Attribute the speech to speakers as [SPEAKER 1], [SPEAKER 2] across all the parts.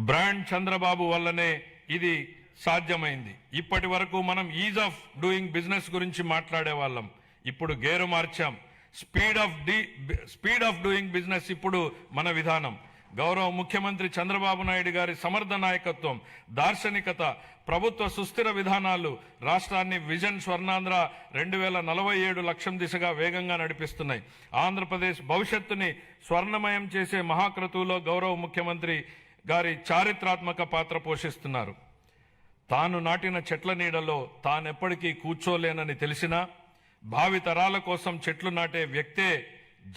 [SPEAKER 1] Brand Chandrababu వల్లనే ఇది సాధ్యమైంది. ఇప్పటి వరకు మనం ఈజ్ ఆఫ్ డూయింగ్ బిజినెస్ గురించి మాట్లాడే వాళ్ళం, ఇప్పుడు గేరు మార్చాం. స్పీడ్ ఆఫ్ డూయింగ్ బిజినెస్ ఇప్పుడు మన విధానం. గౌరవ ముఖ్యమంత్రి చంద్రబాబు నాయుడు గారి సమర్థ నాయకత్వం, దార్శనికత, ప్రభుత్వ సుస్థిర విధానాలు రాష్ట్రాన్ని విజన్ స్వర్ణాంధ్ర 2047 లక్ష్యం దిశగా వేగంగా నడిపిస్తున్నాయి. ఆంధ్రప్రదేశ్ భవిష్యత్తుని స్వర్ణమయం చేసే మహాక్రతువులో గౌరవ ముఖ్యమంత్రి గారి చారిత్రాత్మక పాత్ర పోషిస్తున్నారు. తాను నాటిన చెట్ల నీడలో తానెప్పటికీ కూర్చోలేనని తెలిసినా భావి తరాల కోసం చెట్లు నాటే వ్యక్తే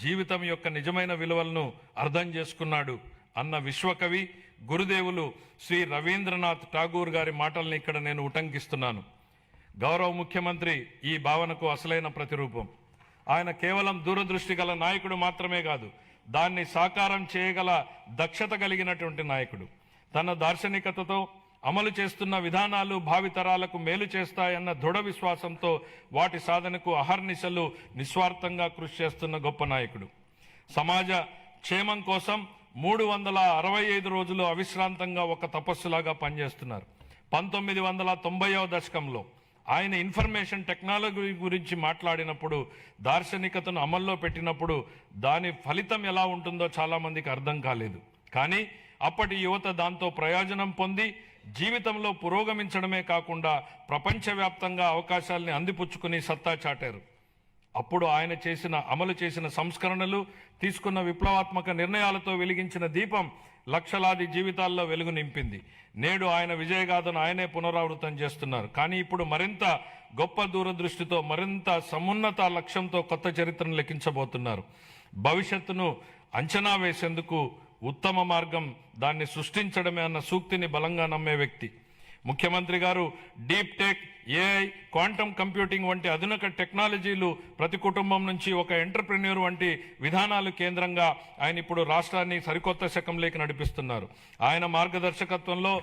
[SPEAKER 1] జీవితం యొక్క నిజమైన విలువలను అర్థం చేసుకున్నాడు అన్న విశ్వకవి గురుదేవులు శ్రీ రవీంద్రనాథ్ ఠాగూర్ గారి మాటల్ని ఇక్కడ నేను ఉటంకిస్తున్నాను. గౌరవ ముఖ్యమంత్రి ఈ భావనకు అసలైన ప్రతిరూపం. ఆయన కేవలం దూరదృష్టి గల నాయకుడు మాత్రమే కాదు, దాన్ని సాకారం చేయగల దక్షత కలిగినటువంటి నాయకుడు. తన దార్శనికతతో అమలు చేస్తున్న విధానాలు భావితరాలకు మేలు చేస్తాయన్న దృఢ విశ్వాసంతో వాటి సాధనకు అహర్నిశలు నిస్వార్థంగా కృషి చేస్తున్న గొప్ప నాయకుడు. సమాజ క్షేమం కోసం 365 రోజులు అవిశ్రాంతంగా ఒక తపస్సులాగా పనిచేస్తున్నారు. 1990వ దశకంలో ఆయన ఇన్ఫర్మేషన్ టెక్నాలజీ గురించి మాట్లాడినప్పుడు, దార్శనికతను అమల్లో పెట్టినప్పుడు దాని ఫలితం ఎలా ఉంటుందో చాలా మందికి అర్థం కాలేదు. కానీ అప్పటి యువత దాంతో ప్రయోజనం పొంది జీవితంలో పురోగమించడమే కాకుండా ప్రపంచవ్యాప్తంగా అవకాశాలని అందిపుచ్చుకుని సత్తా చాటారు. అప్పుడు ఆయన అమలు చేసిన సంస్కరణలు, తీసుకున్న విప్లవాత్మక నిర్ణయాలతో వెలిగించిన దీపం లక్షలాది జీవితాల్లో వెలుగు నింపింది. నేడు ఆయన విజయగాథను ఆయనే పునరావృతం చేస్తున్నారు. కానీ ఇప్పుడు మరింత గొప్ప దూరదృష్టితో, మరింత సమున్నత లక్ష్యంతో కొత్త చరిత్రను లిఖించబోతున్నారు. భవిష్యత్తును అంచనా వేసేందుకు ఉత్తమ మార్గం దాన్ని సృష్టించడమే అన్న సూక్తిని బలంగా నమ్మే వ్యక్తి ముఖ్యమంత్రి గారు. Deep tech, AI, quantum computing వంటి ఆధునిక టెక్నాలజీలు ప్రతి కుటుంబం నుంచి ఒక ఎంటర్ప్రెన్యూర్ వంటి విధానాలు కేంద్రంగా ఆయన ఇప్పుడు రాష్ట్రాన్ని సరికొత్త శకంలోకి నడిపిస్తున్నారు. ఆయన మార్గదర్శకత్వంలో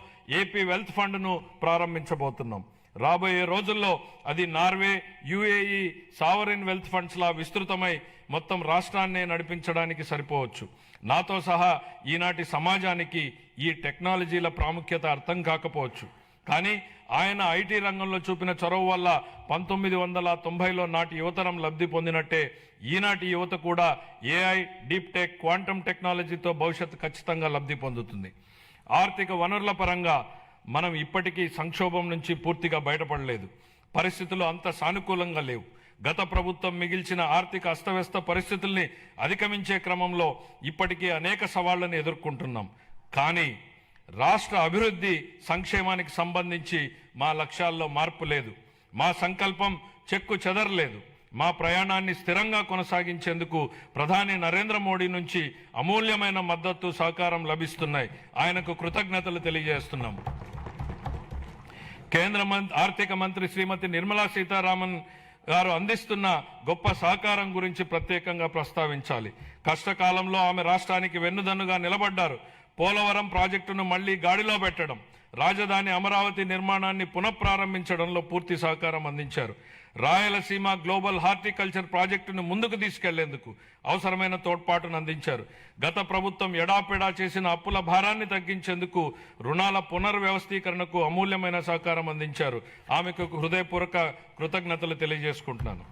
[SPEAKER 1] ఏపీ వెల్త్ ఫండ్ను ప్రారంభించబోతున్నాం. రాబోయే రోజుల్లో అది Norway, UAE sovereign wealth funds లా విస్తృతమై మొత్తం రాష్ట్రాన్నే నడిపించడానికి సరిపోవచ్చు. నాతో సహా ఈనాటి సమాజానికి ఈ టెక్నాలజీల ప్రాముఖ్యత అర్థం కాకపోవచ్చు. కానీ ఆయన ఐటీ రంగంలో చూపిన చొరవ వల్ల 1990లో నాటి యువతరం లబ్ధి పొందినట్టే ఈనాటి యువత కూడా ఏఐ, డీప్ టెక్, క్వాంటమ్ టెక్నాలజీతో భవిష్యత్తు ఖచ్చితంగా లబ్ధి పొందుతుంది. ఆర్థిక వనరుల పరంగా మనం ఇప్పటికీ సంక్షోభం నుంచి పూర్తిగా బయటపడలేదు. పరిస్థితులు అంత సానుకూలంగా లేవు. గత ప్రభుత్వం మిగిల్చిన ఆర్థిక అస్తవ్యస్త పరిస్థితుల్ని అధిగమించే క్రమంలో ఇప్పటికీ అనేక సవాళ్లను ఎదుర్కొంటున్నాం. కానీ రాష్ట్ర అభివృద్ధి, సంక్షేమానికి సంబంధించి మా లక్ష్యాల్లో మార్పు లేదు. మా సంకల్పం చెక్కు చెదరలేదు. మా ప్రయాణాన్ని స్థిరంగా కొనసాగించేందుకు ప్రధాని నరేంద్ర మోడీ నుంచి అమూల్యమైన మద్దతు, సహకారం లభిస్తున్నాయి. ఆయనకు కృతజ్ఞతలు తెలియజేస్తున్నాం. కేంద్ర ఆర్థిక మంత్రి శ్రీమతి నిర్మలా సీతారామన్ గారు అందిస్తున్న గొప్ప సహకారం గురించి ప్రత్యేకంగా ప్రస్తావించాలి. కష్టకాలంలో ఆమె రాష్ట్రానికి వెన్నుదన్నుగా నిలబడ్డారు. పోలవరం ప్రాజెక్టును మళ్లీ గాడిలో పెట్టడం, రాజధాని అమరావతి నిర్మాణాన్ని పునఃప్రారంభించడంలో పూర్తి సహకారం అందించారు. రాయలసీమ గ్లోబల్ హార్టికల్చర్ ప్రాజెక్టును ముందుకు తీసుకెళ్లేందుకు అవసరమైన తోడ్పాటును అందించారు. గత ప్రభుత్వం ఎడాపెడా చేసిన అప్పుల భారాన్ని తగ్గించేందుకు, రుణాల పునర్వ్యవస్థీకరణకు అమూల్యమైన సహకారం అందించారు. ఆమెకు హృదయపూర్వక కృతజ్ఞతలు తెలియజేసుకుంటున్నాను.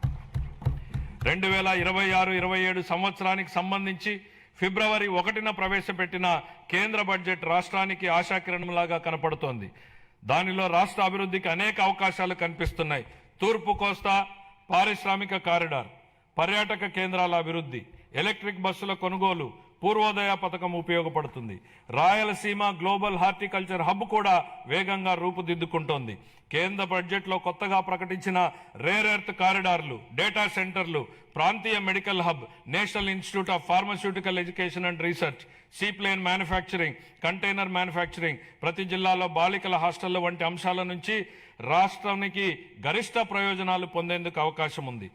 [SPEAKER 1] 2026-27 సంవత్సరానికి సంబంధించి ఫిబ్రవరి 1న ప్రవేశపెట్టిన కేంద్ర బడ్జెట్ రాష్ట్రానికి ఆశాకిరణంలాగా కనపడుతోంది. దానిలో రాష్ట్ర అభివృద్ధికి అనేక అవకాశాలు కనిపిస్తున్నాయి. తూర్పు కోస్తా పారిశ్రామిక కారిడార్, పర్యాటక కేంద్రాల అభివృద్ధి, ఎలక్ట్రిక్ బస్సుల కొనుగోలు, పూర్వోదయ పథకం ఉపయోగపడుతుంది. రాయలసీమ గ్లోబల్ హార్టికల్చర్ హబ్ కూడా వేగంగా రూపుదిద్దుకుంటోంది. కేంద్ర బడ్జెట్లో కొత్తగా ప్రకటించిన రేర్ ఎర్త్ కారిడార్లు, డేటా సెంటర్లు, ప్రాంతీయ medical hub, national institute of pharmaceutical education and research, seaplane manufacturing, container manufacturing, ప్రతి జిల్లాలో బాలికల హాస్టళ్ల వంటి అంశాల నుంచి రాష్ట్రానికి గరిష్ట ప్రయోజనాలు పొందేందుకు అవకాశం ఉంది.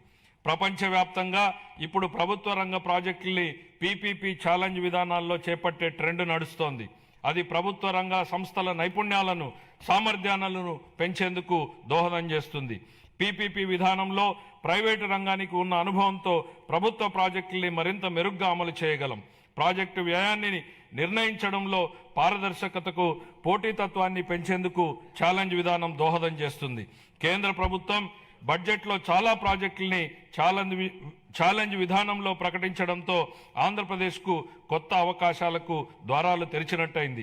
[SPEAKER 1] ప్రపంచవ్యాప్తంగా ఇప్పుడు ప్రభుత్వ రంగ ప్రాజెక్టుల్ని పీపీపీ ఛాలెంజ్ విధానాల్లో చేపట్టే ట్రెండ్ నడుస్తోంది. అది ప్రభుత్వ రంగ సంస్థల నైపుణ్యాలను, సామర్థ్యాలను పెంచేందుకు దోహదం చేస్తుంది. పీపీపీ విధానంలో ప్రైవేటు రంగానికి ఉన్న అనుభవంతో ప్రభుత్వ ప్రాజెక్టుల్ని మరింత మెరుగ్గా అమలు చేయగలం. ప్రాజెక్టు వ్యయాన్ని నిర్ణయించడంలో పారదర్శకతకు, పోటీతత్వాన్ని పెంచేందుకు ఛాలెంజ్ విధానం దోహదం చేస్తుంది. కేంద్ర ప్రభుత్వం బడ్జెట్లో చాలా ప్రాజెక్టుల్ని ఛాలెంజ్ విధానంలో ప్రకటించడంతో ఆంధ్రప్రదేశ్కు కొత్త అవకాశాలకు ద్వారాలు తెరిచినట్టయింది.